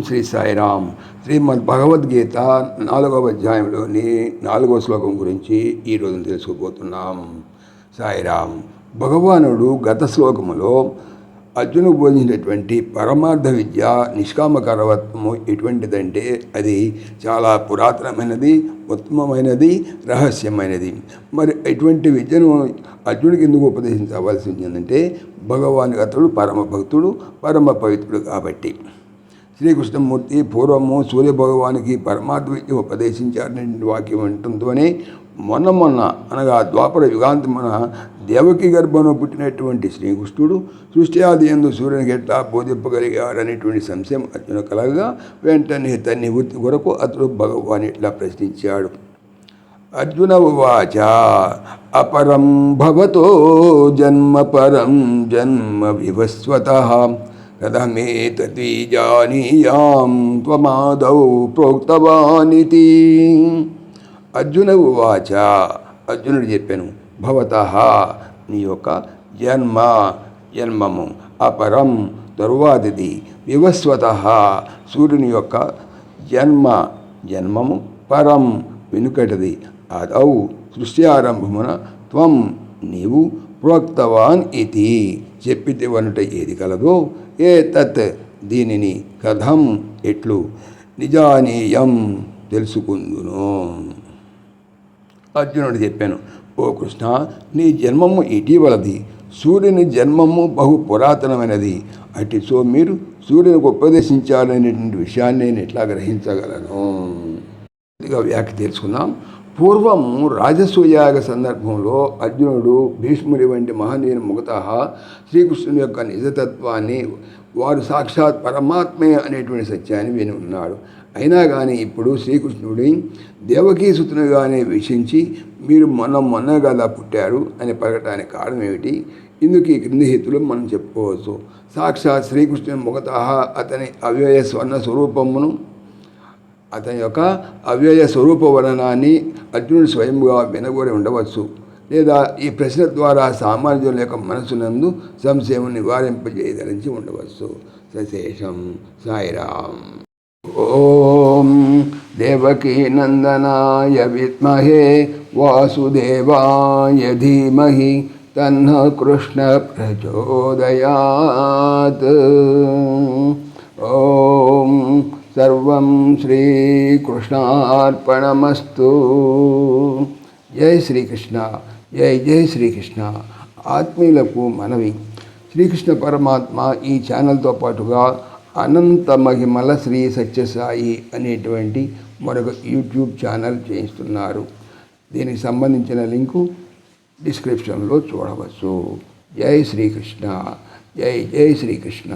శ్రీ సాయిరామ్. శ్రీమద్ భగవద్గీత 4వ అధ్యాయంలోని 4వ శ్లోకం గురించి ఈరోజు తెలుసుకోబోతున్నాం. సాయిరామ్. భగవానుడు గత శ్లోకములో అర్జునుడు బోధించినటువంటి పరమార్థ విద్య నిష్కామకరవత్వము ఎటువంటిదంటే అది చాలా పురాతనమైనది, ఉత్తమమైనది, రహస్యమైనది. మరి ఎటువంటి విద్యను అర్జునుడికి ఎందుకు ఉపదేశించవలసి ఉందంటే భగవాన్ అతడు పరమ భక్తుడు, పరమ పవిత్రుడు కాబట్టి. శ్రీకృష్ణమూర్తి పూర్వము సూర్యభగవానికి పరమాత్మ విద్య ఉపదేశించారనే వాక్యం ఉంటుందోనే మొన్న అనగా ద్వాపర యుగాంతమున దేవకి గర్భంలో పుట్టినటువంటి శ్రీకృష్ణుడు సృష్టి ఆది యందు సూర్యునికి ఎట్లా బోధింపగలిగారనేటువంటి సంశయం అర్జున కలగగా వెంటనే తన నివృత్తి కొరకు అతడు భగవాన్ ఇట్లా ప్రశ్నించాడు. అర్జున ఉవాచ అపరం భవతో జన్మ పరం జన్మ వివస్వతః కథమేతతి జానీయాం త్వమాదౌ ప్రోక్తవానితి. అర్జున ఉవాచ, అర్జునుడు చెప్పాను, భవతః నీ యొక్క జన్మము అపరం తరువాతిది, వివస్వతః సూర్యుని యొక్క జన్మము, పరం వెనుకటిది, అదౌ సృష్టి ఆరంభమున త్వం నీవు ప్రోక్తవాన్ ఇది చెప్పితే వనుట ఏది కలదో ఏ తత్ దీనిని కథం ఎట్లు నిజానీయం తెలుసుకుందును. అర్జునుడు చెప్పాను, ఓ కృష్ణ, నీ జన్మము ఇటీవలది, సూర్యుని జన్మము బహు పురాతనమైనది. అటు సో మీరు సూర్యునికి ఉపదేశించాలనేటువంటి విషయాన్ని నేను ఎట్లా గ్రహించగలను. ఇదిగా వ్యాఖ్య తెలుసుకుందాం. పూర్వం రాజసూయాగ సందర్భంలో అర్జునుడు భీష్ముడి వంటి మహనీయుని ముఖతః శ్రీకృష్ణుని యొక్క నిజతత్వాన్ని, వారు సాక్షాత్ పరమాత్మే అనేటువంటి సత్యాన్ని విని ఉన్నాడు. అయినా కానీ ఇప్పుడు శ్రీకృష్ణుడి దేవకీసుతునిగానే వీక్షించి మీరు మొన్న కదా పుట్టారు అని పలకటానికి కారణం ఏమిటి? ఇందుకు ఈ క్రింది హేతులు మనం చెప్పుకోవచ్చు. సాక్షాత్ శ్రీకృష్ణుని ముఖతః అతని అవ్యయ స్వర్ణ స్వరూపమును, అతని యొక్క అవ్యయ స్వరూప వర్ణనాన్ని అర్జునుడు స్వయంగా వినగోరి ఉండవచ్చు. లేదా ఈ ప్రశ్న ద్వారా సామాన్యుల యొక్క మనసునందు సంశయం నివారింపజేయదరించి ఉండవచ్చు. సశేషం. సాయిరామ్. ఓం దేవకీ నందనాయ విద్మహే వాసుదేవాయ ధీమహి తన్నః కృష్ణ ప్రచోదయాత్. ఓం సర్వం శ్రీకృష్ణార్పణమస్తు. జై శ్రీకృష్ణ. జై జై శ్రీకృష్ణ. ఆత్మీయులకు మనవి, శ్రీకృష్ణ పరమాత్మ ఈ ఛానల్తో పాటుగా అనంత మహిమల శ్రీ సత్యసాయి అనేటువంటి మరొక యూట్యూబ్ ఛానల్ చేయిస్తున్నారు. దీనికి సంబంధించిన లింకు డిస్క్రిప్షన్లో చూడవచ్చు. జై శ్రీకృష్ణ. జై జై శ్రీకృష్ణ.